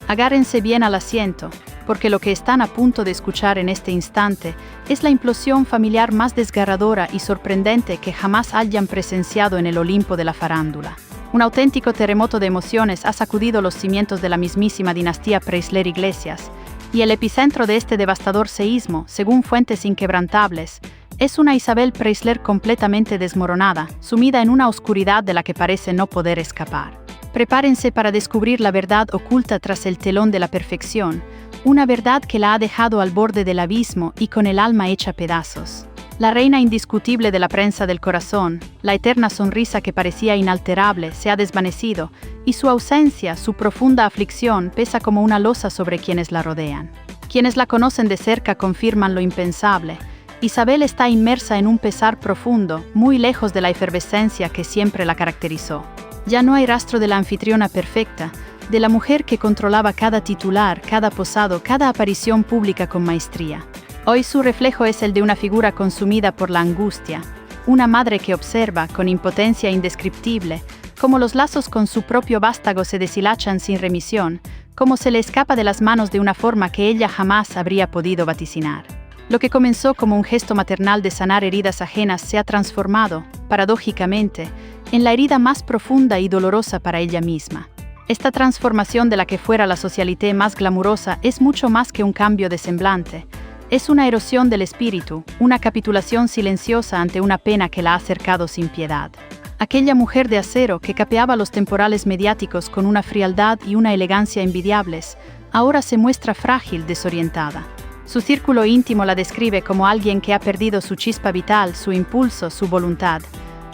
Agárrense bien al asiento, porque lo que están a punto de escuchar en este instante es la implosión familiar más desgarradora y sorprendente que jamás hayan presenciado en el Olimpo de la farándula. Un auténtico terremoto de emociones ha sacudido los cimientos de la mismísima dinastía Preisler-Iglesias, y el epicentro de este devastador seísmo, según fuentes inquebrantables, es una Isabel Preisler completamente desmoronada, sumida en una oscuridad de la que parece no poder escapar. Prepárense para descubrir la verdad oculta tras el telón de la perfección, una verdad que la ha dejado al borde del abismo y con el alma hecha pedazos. La reina indiscutible de la prensa del corazón, la eterna sonrisa que parecía inalterable, se ha desvanecido, y su ausencia, su profunda aflicción, pesa como una losa sobre quienes la rodean. Quienes la conocen de cerca confirman lo impensable. Isabel está inmersa en un pesar profundo, muy lejos de la efervescencia que siempre la caracterizó. Ya no hay rastro de la anfitriona perfecta, de la mujer que controlaba cada titular, cada posado, cada aparición pública con maestría. Hoy su reflejo es el de una figura consumida por la angustia, una madre que observa, con impotencia indescriptible, cómo los lazos con su propio vástago se deshilachan sin remisión, cómo se le escapa de las manos de una forma que ella jamás habría podido vaticinar. Lo que comenzó como un gesto maternal de sanar heridas ajenas se ha transformado, paradójicamente, en la herida más profunda y dolorosa para ella misma. Esta transformación de la que fuera la socialité más glamurosa es mucho más que un cambio de semblante. Es una erosión del espíritu, una capitulación silenciosa ante una pena que la ha cercado sin piedad. Aquella mujer de acero que capeaba los temporales mediáticos con una frialdad y una elegancia envidiables, ahora se muestra frágil, desorientada. Su círculo íntimo la describe como alguien que ha perdido su chispa vital, su impulso, su voluntad.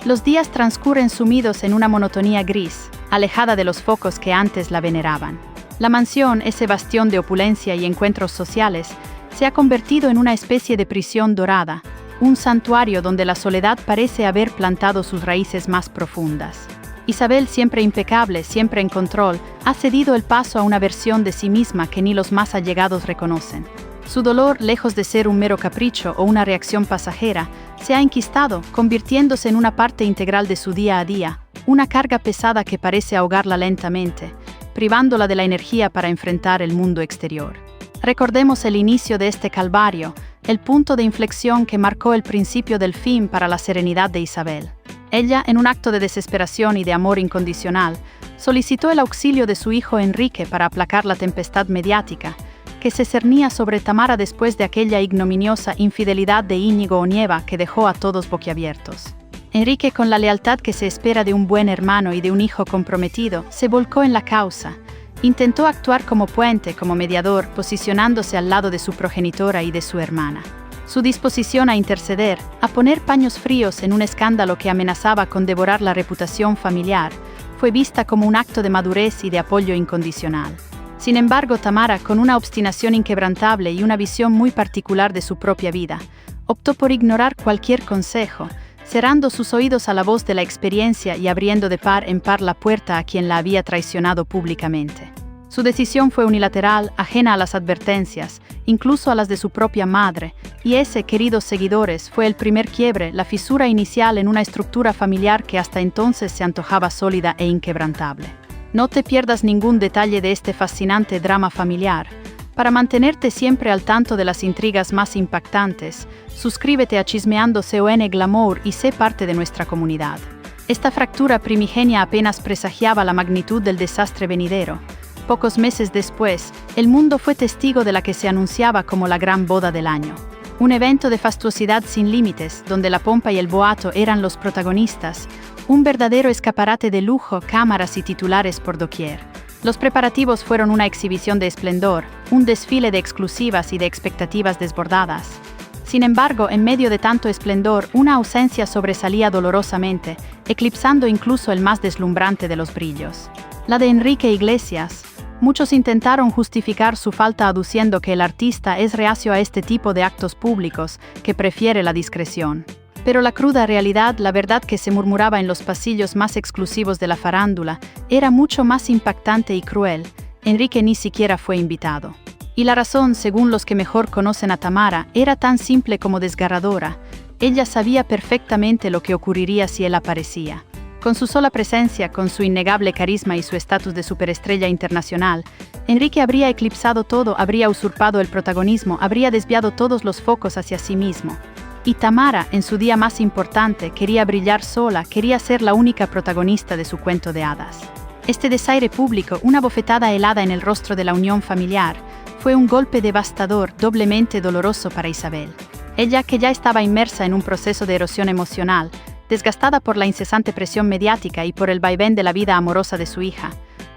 Los días transcurren sumidos en una monotonía gris, alejada de los focos que antes la veneraban. La mansión, ese bastión de opulencia y encuentros sociales, se ha convertido en una especie de prisión dorada, un santuario donde la soledad parece haber plantado sus raíces más profundas. Isabel, siempre impecable, siempre en control, ha cedido el paso a una versión de sí misma que ni los más allegados reconocen. Su dolor, lejos de ser un mero capricho o una reacción pasajera, se ha enquistado, convirtiéndose en una parte integral de su día a día, una carga pesada que parece ahogarla lentamente, privándola de la energía para enfrentar el mundo exterior. Recordemos el inicio de este calvario, el punto de inflexión que marcó el principio del fin para la serenidad de Isabel. Ella, en un acto de desesperación y de amor incondicional, solicitó el auxilio de su hijo Enrique para aplacar la tempestad mediática, que se cernía sobre Tamara después de aquella ignominiosa infidelidad de Íñigo Onieva que dejó a todos boquiabiertos. Enrique, con la lealtad que se espera de un buen hermano y de un hijo comprometido, se volcó en la causa. Intentó actuar como puente, como mediador, posicionándose al lado de su progenitora y de su hermana. Su disposición a interceder, a poner paños fríos en un escándalo que amenazaba con devorar la reputación familiar, fue vista como un acto de madurez y de apoyo incondicional. Sin embargo, Tamara, con una obstinación inquebrantable y una visión muy particular de su propia vida, optó por ignorar cualquier consejo, cerrando sus oídos a la voz de la experiencia y abriendo de par en par la puerta a quien la había traicionado públicamente. Su decisión fue unilateral, ajena a las advertencias, incluso a las de su propia madre, y ese, queridos seguidores, fue el primer quiebre, la fisura inicial en una estructura familiar que hasta entonces se antojaba sólida e inquebrantable. No te pierdas ningún detalle de este fascinante drama familiar. Para mantenerte siempre al tanto de las intrigas más impactantes, suscríbete a Chismeando con Glamour y sé parte de nuestra comunidad. Esta fractura primigenia apenas presagiaba la magnitud del desastre venidero. Pocos meses después, el mundo fue testigo de la que se anunciaba como la gran boda del año. Un evento de fastuosidad sin límites, donde la pompa y el boato eran los protagonistas, un verdadero escaparate de lujo, cámaras y titulares por doquier. Los preparativos fueron una exhibición de esplendor, un desfile de exclusivas y de expectativas desbordadas. Sin embargo, en medio de tanto esplendor, una ausencia sobresalía dolorosamente, eclipsando incluso el más deslumbrante de los brillos. La de Enrique Iglesias. Muchos intentaron justificar su falta aduciendo que el artista es reacio a este tipo de actos públicos, que prefiere la discreción. Pero la cruda realidad, la verdad que se murmuraba en los pasillos más exclusivos de la farándula, era mucho más impactante y cruel. Enrique ni siquiera fue invitado. Y la razón, según los que mejor conocen a Tamara, era tan simple como desgarradora. Ella sabía perfectamente lo que ocurriría si él aparecía. Con su sola presencia, con su innegable carisma y su estatus de superestrella internacional, Enrique habría eclipsado todo, habría usurpado el protagonismo, habría desviado todos los focos hacia sí mismo. Y Tamara, en su día más importante, quería brillar sola, quería ser la única protagonista de su cuento de hadas. Este desaire público, una bofetada helada en el rostro de la unión familiar, fue un golpe devastador, doblemente doloroso para Isabel. Ella, que ya estaba inmersa en un proceso de erosión emocional, desgastada por la incesante presión mediática y por el vaivén de la vida amorosa de su hija,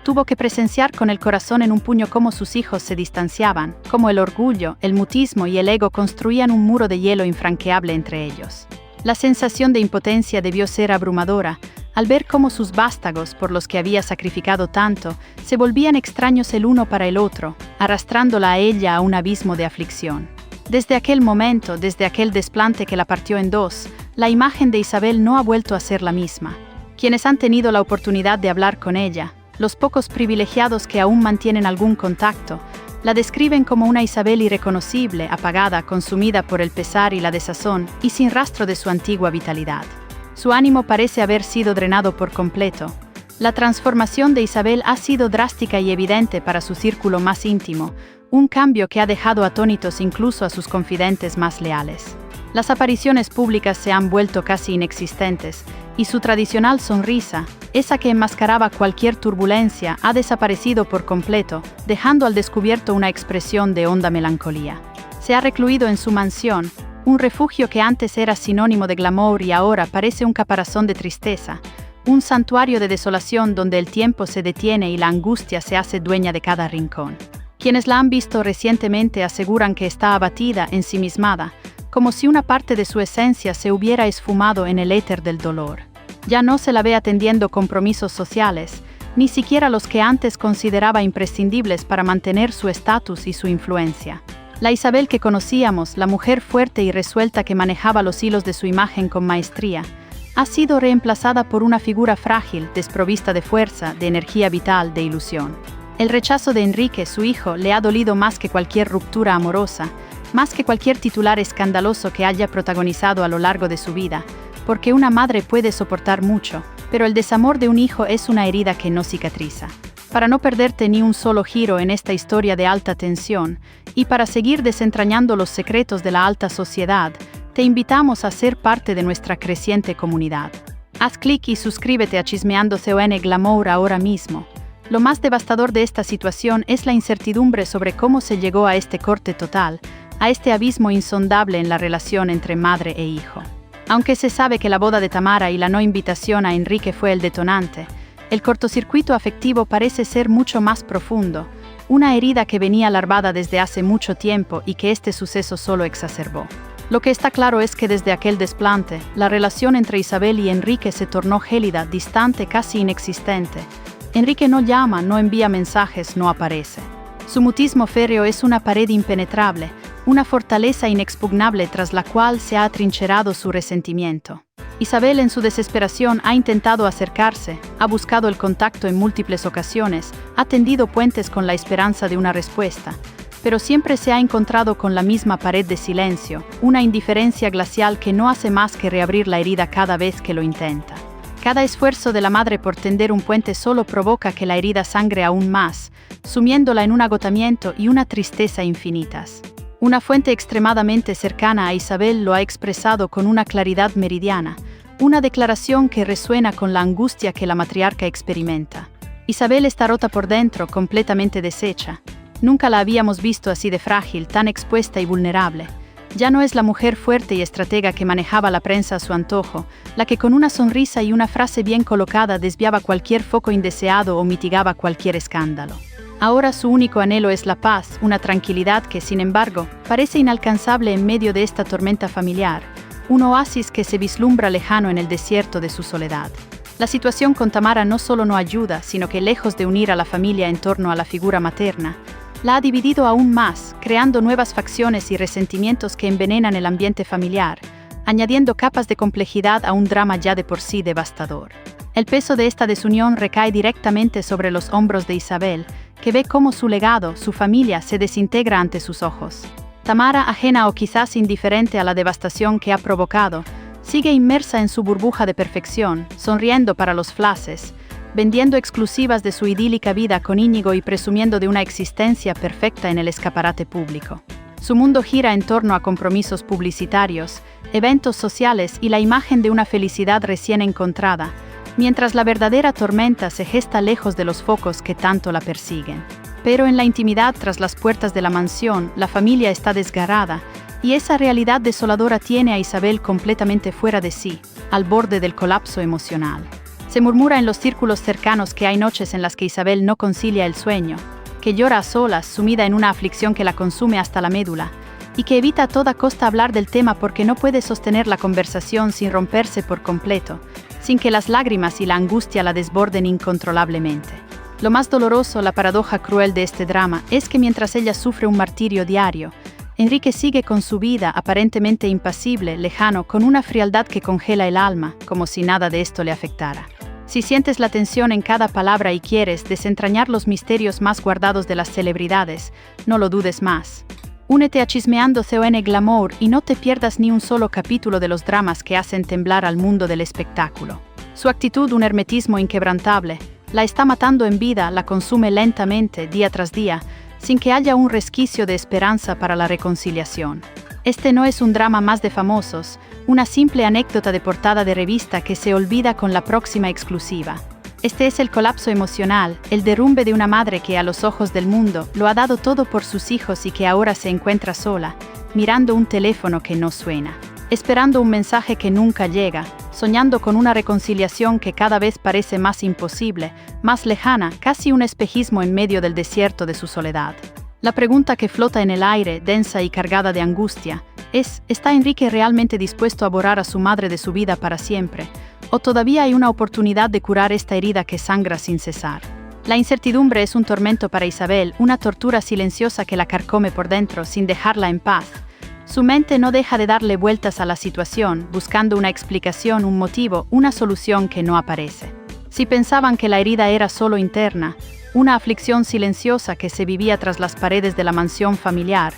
tuvo que presenciar con el corazón en un puño cómo sus hijos se distanciaban, cómo el orgullo, el mutismo y el ego construían un muro de hielo infranqueable entre ellos. La sensación de impotencia debió ser abrumadora, al ver cómo sus vástagos, por los que había sacrificado tanto, se volvían extraños el uno para el otro, arrastrándola a ella a un abismo de aflicción. Desde aquel momento, desde aquel desplante que la partió en dos, la imagen de Isabel no ha vuelto a ser la misma. Quienes han tenido la oportunidad de hablar con ella, los pocos privilegiados que aún mantienen algún contacto, la describen como una Isabel irreconocible, apagada, consumida por el pesar y la desazón, y sin rastro de su antigua vitalidad. Su ánimo parece haber sido drenado por completo. La transformación de Isabel ha sido drástica y evidente para su círculo más íntimo, un cambio que ha dejado atónitos incluso a sus confidentes más leales. Las apariciones públicas se han vuelto casi inexistentes, y su tradicional sonrisa, esa que enmascaraba cualquier turbulencia, ha desaparecido por completo, dejando al descubierto una expresión de honda melancolía. Se ha recluido en su mansión, un refugio que antes era sinónimo de glamour y ahora parece un caparazón de tristeza, un santuario de desolación donde el tiempo se detiene y la angustia se hace dueña de cada rincón. Quienes la han visto recientemente aseguran que está abatida, ensimismada, como si una parte de su esencia se hubiera esfumado en el éter del dolor. Ya no se la ve atendiendo compromisos sociales, ni siquiera los que antes consideraba imprescindibles para mantener su estatus y su influencia. La Isabel que conocíamos, la mujer fuerte y resuelta que manejaba los hilos de su imagen con maestría, ha sido reemplazada por una figura frágil, desprovista de fuerza, de energía vital, de ilusión. El rechazo de Enrique, su hijo, le ha dolido más que cualquier ruptura amorosa, más que cualquier titular escandaloso que haya protagonizado a lo largo de su vida, porque una madre puede soportar mucho, pero el desamor de un hijo es una herida que no cicatriza. Para no perderte ni un solo giro en esta historia de alta tensión, y para seguir desentrañando los secretos de la alta sociedad, te invitamos a ser parte de nuestra creciente comunidad. Haz clic y suscríbete a Chismeando CON Glamour ahora mismo. Lo más devastador de esta situación es la incertidumbre sobre cómo se llegó a este corte total, a este abismo insondable en la relación entre madre e hijo. Aunque se sabe que la boda de Tamara y la no invitación a Enrique fue el detonante, el cortocircuito afectivo parece ser mucho más profundo, una herida que venía larvada desde hace mucho tiempo y que este suceso solo exacerbó. Lo que está claro es que desde aquel desplante, la relación entre Isabel y Enrique se tornó gélida, distante, casi inexistente. Enrique no llama, no envía mensajes, no aparece. Su mutismo férreo es una pared impenetrable, una fortaleza inexpugnable tras la cual se ha atrincherado su resentimiento. Isabel, en su desesperación, ha intentado acercarse, ha buscado el contacto en múltiples ocasiones, ha tendido puentes con la esperanza de una respuesta, pero siempre se ha encontrado con la misma pared de silencio, una indiferencia glacial que no hace más que reabrir la herida cada vez que lo intenta. Cada esfuerzo de la madre por tender un puente solo provoca que la herida sangre aún más, sumiéndola en un agotamiento y una tristeza infinitas. Una fuente extremadamente cercana a Isabel lo ha expresado con una claridad meridiana, una declaración que resuena con la angustia que la matriarca experimenta. Isabel está rota por dentro, completamente deshecha. Nunca la habíamos visto así de frágil, tan expuesta y vulnerable. Ya no es la mujer fuerte y estratega que manejaba la prensa a su antojo, la que con una sonrisa y una frase bien colocada desviaba cualquier foco indeseado o mitigaba cualquier escándalo. Ahora su único anhelo es la paz, una tranquilidad que, sin embargo, parece inalcanzable en medio de esta tormenta familiar, un oasis que se vislumbra lejano en el desierto de su soledad. La situación con Tamara no solo no ayuda, sino que lejos de unir a la familia en torno a la figura materna, la ha dividido aún más, creando nuevas facciones y resentimientos que envenenan el ambiente familiar, añadiendo capas de complejidad a un drama ya de por sí devastador. El peso de esta desunión recae directamente sobre los hombros de Isabel, que ve cómo su legado, su familia, se desintegra ante sus ojos. Tamara, ajena o quizás indiferente a la devastación que ha provocado, Sigue inmersa en su burbuja de perfección, sonriendo para los flashes, vendiendo exclusivas de su idílica vida con Íñigo y presumiendo de una existencia perfecta en el escaparate público. Su mundo gira en torno a compromisos publicitarios, eventos sociales y la imagen de una felicidad recién encontrada, mientras la verdadera tormenta se gesta lejos de los focos que tanto la persiguen. Pero en la intimidad tras las puertas de la mansión, la familia está desgarrada, y esa realidad desoladora tiene a Isabel completamente fuera de sí, al borde del colapso emocional. Se murmura en los círculos cercanos que hay noches en las que Isabel no concilia el sueño, que llora a solas, sumida en una aflicción que la consume hasta la médula, y que evita a toda costa hablar del tema porque no puede sostener la conversación sin romperse por completo, sin que las lágrimas y la angustia la desborden incontrolablemente. Lo más doloroso, la paradoja cruel de este drama, es que mientras ella sufre un martirio diario, Enrique sigue con su vida aparentemente impasible, lejano, con una frialdad que congela el alma, como si nada de esto le afectara. Si sientes la tensión en cada palabra y quieres desentrañar los misterios más guardados de las celebridades, no lo dudes más. Únete a Chismeando CON Glamour y no te pierdas ni un solo capítulo de los dramas que hacen temblar al mundo del espectáculo. Su actitud, un hermetismo inquebrantable, la está matando en vida, la consume lentamente, día tras día, sin que haya un resquicio de esperanza para la reconciliación. Este no es un drama más de famosos, una simple anécdota de portada de revista que se olvida con la próxima exclusiva. Este es el colapso emocional, el derrumbe de una madre que a los ojos del mundo lo ha dado todo por sus hijos y que ahora se encuentra sola, mirando un teléfono que no suena, esperando un mensaje que nunca llega, soñando con una reconciliación que cada vez parece más imposible, más lejana, casi un espejismo en medio del desierto de su soledad. La pregunta que flota en el aire, densa y cargada de angustia, es: ¿está Enrique realmente dispuesto a borrar a su madre de su vida para siempre? ¿O todavía hay una oportunidad de curar esta herida que sangra sin cesar? La incertidumbre es un tormento para Isabel, una tortura silenciosa que la carcome por dentro sin dejarla en paz. Su mente no deja de darle vueltas a la situación, buscando una explicación, un motivo, una solución que no aparece. Si pensaban que la herida era solo interna, una aflicción silenciosa que se vivía tras las paredes de la mansión familiar,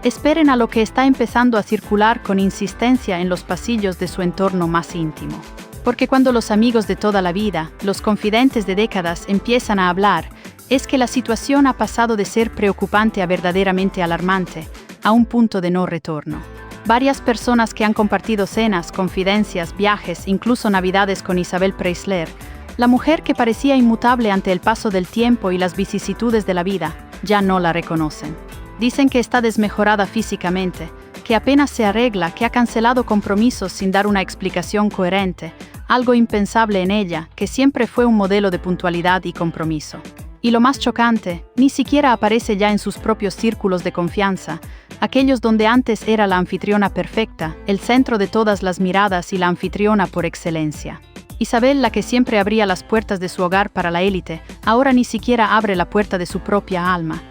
esperen a lo que está empezando a circular con insistencia en los pasillos de su entorno más íntimo. Porque cuando los amigos de toda la vida, los confidentes de décadas empiezan a hablar, es que la situación ha pasado de ser preocupante a verdaderamente alarmante, a un punto de no retorno. Varias personas que han compartido cenas, confidencias, viajes, incluso navidades con Isabel Preisler, la mujer que parecía inmutable ante el paso del tiempo y las vicisitudes de la vida, ya no la reconocen. Dicen que está desmejorada físicamente, que apenas se arregla, que ha cancelado compromisos sin dar una explicación coherente, algo impensable en ella, que siempre fue un modelo de puntualidad y compromiso. Y lo más chocante, ni siquiera aparece ya en sus propios círculos de confianza, aquellos donde antes era la anfitriona perfecta, el centro de todas las miradas y la anfitriona por excelencia. Isabel, la que siempre abría las puertas de su hogar para la élite, ahora ni siquiera abre la puerta de su propia alma.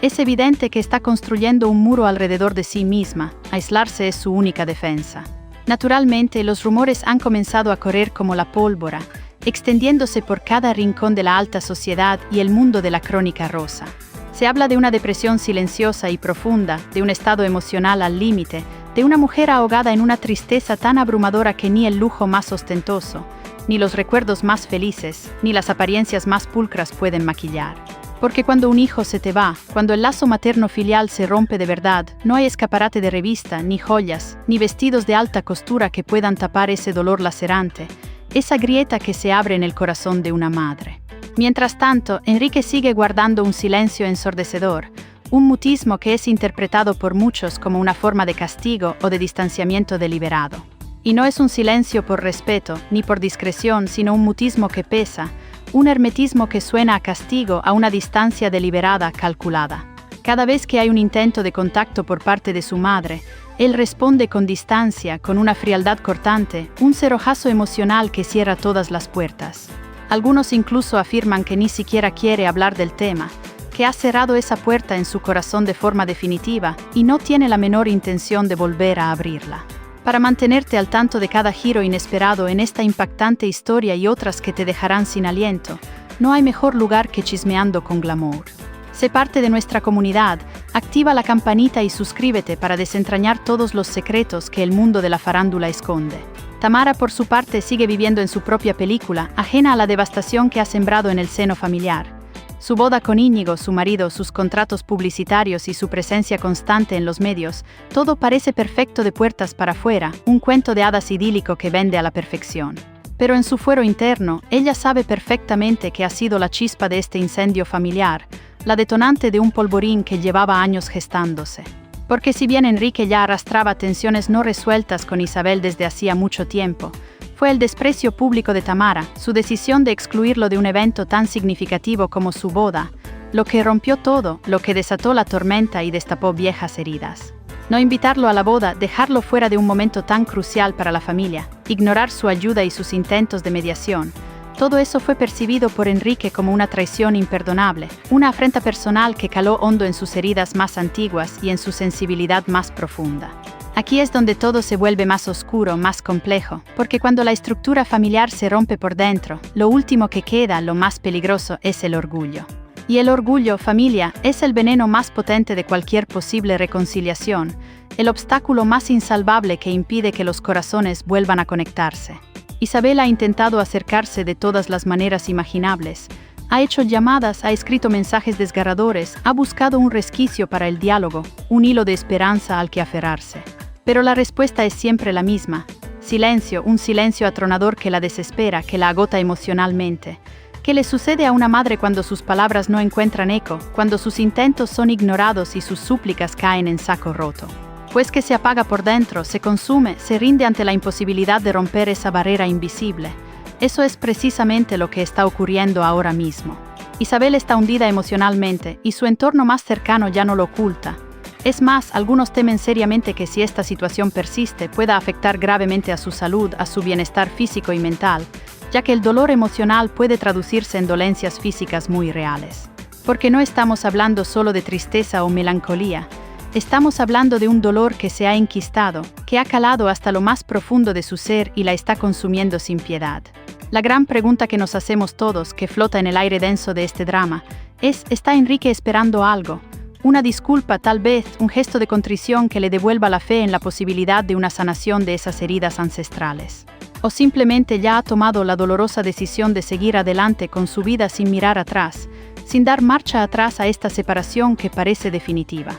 Es evidente que está construyendo un muro alrededor de sí misma, aislarse es su única defensa. Naturalmente, los rumores han comenzado a correr como la pólvora, extendiéndose por cada rincón de la alta sociedad y el mundo de la crónica rosa. Se habla de una depresión silenciosa y profunda, de un estado emocional al límite, de una mujer ahogada en una tristeza tan abrumadora que ni el lujo más ostentoso, ni los recuerdos más felices, ni las apariencias más pulcras pueden maquillar. Porque cuando un hijo se te va, cuando el lazo materno-filial se rompe de verdad, no hay escaparate de revista, ni joyas, ni vestidos de alta costura que puedan tapar ese dolor lacerante, esa grieta que se abre en el corazón de una madre. Mientras tanto, Enrique sigue guardando un silencio ensordecedor, un mutismo que es interpretado por muchos como una forma de castigo o de distanciamiento deliberado. Y no es un silencio por respeto, ni por discreción, sino un mutismo que pesa, un hermetismo que suena a castigo, a una distancia deliberada, calculada. Cada vez que hay un intento de contacto por parte de su madre, él responde con distancia, con una frialdad cortante, un cerrojazo emocional que cierra todas las puertas. Algunos incluso afirman que ni siquiera quiere hablar del tema, que ha cerrado esa puerta en su corazón de forma definitiva y no tiene la menor intención de volver a abrirla. Para mantenerte al tanto de cada giro inesperado en esta impactante historia y otras que te dejarán sin aliento, no hay mejor lugar que Chismeando con Glamour. Sé parte de nuestra comunidad, activa la campanita y suscríbete para desentrañar todos los secretos que el mundo de la farándula esconde. Tamara, por su parte, sigue viviendo en su propia película, ajena a la devastación que ha sembrado en el seno familiar. Su boda con Íñigo, su marido, sus contratos publicitarios y su presencia constante en los medios, todo parece perfecto de puertas para afuera, un cuento de hadas idílico que vende a la perfección. Pero en su fuero interno, ella sabe perfectamente que ha sido la chispa de este incendio familiar, la detonante de un polvorín que llevaba años gestándose. Porque si bien Enrique ya arrastraba tensiones no resueltas con Isabel desde hacía mucho tiempo, fue el desprecio público de Tamara, su decisión de excluirlo de un evento tan significativo como su boda, lo que rompió todo, lo que desató la tormenta y destapó viejas heridas. No invitarlo a la boda, dejarlo fuera de un momento tan crucial para la familia, ignorar su ayuda y sus intentos de mediación, todo eso fue percibido por Enrique como una traición imperdonable, una afrenta personal que caló hondo en sus heridas más antiguas y en su sensibilidad más profunda. Aquí es donde todo se vuelve más oscuro, más complejo, porque cuando la estructura familiar se rompe por dentro, lo último que queda, lo más peligroso, es el orgullo. Y el orgullo, familia, es el veneno más potente de cualquier posible reconciliación, el obstáculo más insalvable que impide que los corazones vuelvan a conectarse. Isabel ha intentado acercarse de todas las maneras imaginables, ha hecho llamadas, ha escrito mensajes desgarradores, ha buscado un resquicio para el diálogo, un hilo de esperanza al que aferrarse. Pero la respuesta es siempre la misma: silencio, un silencio atronador que la desespera, que la agota emocionalmente. ¿Qué le sucede a una madre cuando sus palabras no encuentran eco, cuando sus intentos son ignorados y sus súplicas caen en saco roto? Pues que se apaga por dentro, se consume, se rinde ante la imposibilidad de romper esa barrera invisible. Eso es precisamente lo que está ocurriendo ahora mismo. Isabel está hundida emocionalmente y su entorno más cercano ya no lo oculta. Es más, algunos temen seriamente que si esta situación persiste pueda afectar gravemente a su salud, a su bienestar físico y mental, ya que el dolor emocional puede traducirse en dolencias físicas muy reales. Porque no estamos hablando solo de tristeza o melancolía, estamos hablando de un dolor que se ha enquistado, que ha calado hasta lo más profundo de su ser y la está consumiendo sin piedad. La gran pregunta que nos hacemos todos, que flota en el aire denso de este drama, es: ¿está Enrique esperando algo? Una disculpa, tal vez, un gesto de contrición que le devuelva la fe en la posibilidad de una sanación de esas heridas ancestrales. O simplemente ya ha tomado la dolorosa decisión de seguir adelante con su vida sin mirar atrás, sin dar marcha atrás a esta separación que parece definitiva.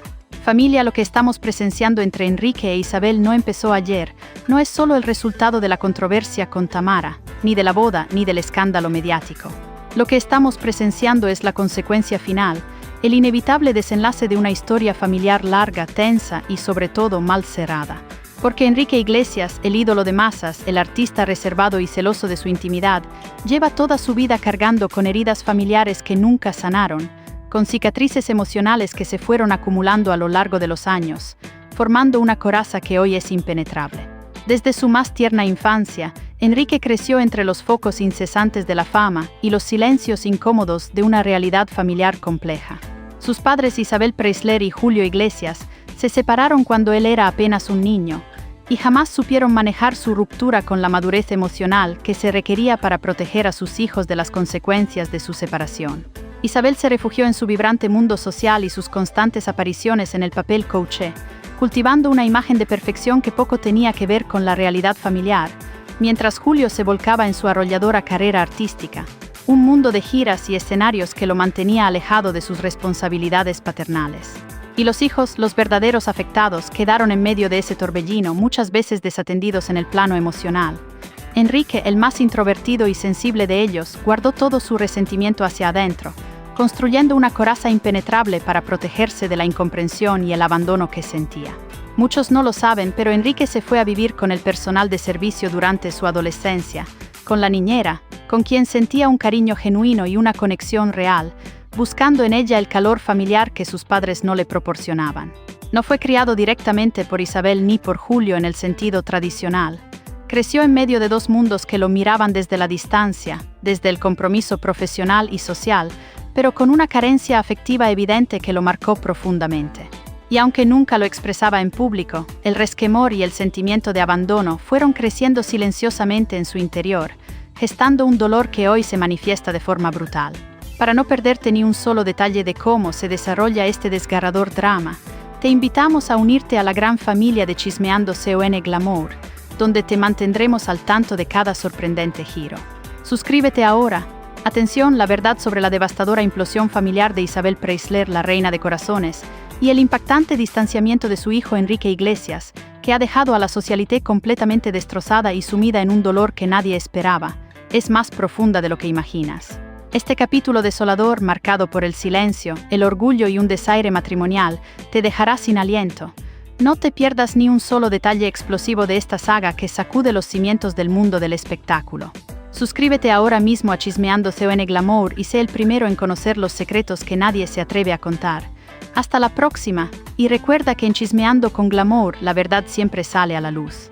Familia, lo que estamos presenciando entre Enrique e Isabel no empezó ayer, no es solo el resultado de la controversia con Tamara, ni de la boda, ni del escándalo mediático. Lo que estamos presenciando es la consecuencia final, el inevitable desenlace de una historia familiar larga, tensa y sobre todo mal cerrada. Porque Enrique Iglesias, el ídolo de masas, el artista reservado y celoso de su intimidad, lleva toda su vida cargando con heridas familiares que nunca sanaron, con cicatrices emocionales que se fueron acumulando a lo largo de los años, formando una coraza que hoy es impenetrable. Desde su más tierna infancia, Enrique creció entre los focos incesantes de la fama y los silencios incómodos de una realidad familiar compleja. Sus padres Isabel Preisler y Julio Iglesias se separaron cuando él era apenas un niño, y jamás supieron manejar su ruptura con la madurez emocional que se requería para proteger a sus hijos de las consecuencias de su separación. Isabel se refugió en su vibrante mundo social y sus constantes apariciones en el papel coachée, cultivando una imagen de perfección que poco tenía que ver con la realidad familiar, mientras Julio se volcaba en su arrolladora carrera artística, un mundo de giras y escenarios que lo mantenía alejado de sus responsabilidades paternales. Y los hijos, los verdaderos afectados, quedaron en medio de ese torbellino, muchas veces desatendidos en el plano emocional. Enrique, el más introvertido y sensible de ellos, guardó todo su resentimiento hacia adentro, construyendo una coraza impenetrable para protegerse de la incomprensión y el abandono que sentía. Muchos no lo saben, pero Enrique se fue a vivir con el personal de servicio durante su adolescencia, con la niñera, con quien sentía un cariño genuino y una conexión real, buscando en ella el calor familiar que sus padres no le proporcionaban. No fue criado directamente por Isabel ni por Julio en el sentido tradicional. Creció en medio de dos mundos que lo miraban desde la distancia, desde el compromiso profesional y social, pero con una carencia afectiva evidente que lo marcó profundamente. Y aunque nunca lo expresaba en público, el resquemor y el sentimiento de abandono fueron creciendo silenciosamente en su interior, gestando un dolor que hoy se manifiesta de forma brutal. Para no perderte ni un solo detalle de cómo se desarrolla este desgarrador drama, te invitamos a unirte a la gran familia de Chismeando CON Glamour, donde te mantendremos al tanto de cada sorprendente giro. Suscríbete ahora. Atención, la verdad sobre la devastadora implosión familiar de Isabel Preisler, la reina de corazones, y el impactante distanciamiento de su hijo Enrique Iglesias, que ha dejado a la socialité completamente destrozada y sumida en un dolor que nadie esperaba, es más profunda de lo que imaginas. Este capítulo desolador, marcado por el silencio, el orgullo y un desaire matrimonial, te dejará sin aliento. No te pierdas ni un solo detalle explosivo de esta saga que sacude los cimientos del mundo del espectáculo. Suscríbete ahora mismo a Chismeando CON Glamour y sé el primero en conocer los secretos que nadie se atreve a contar. Hasta la próxima, y recuerda que en Chismeando con Glamour la verdad siempre sale a la luz.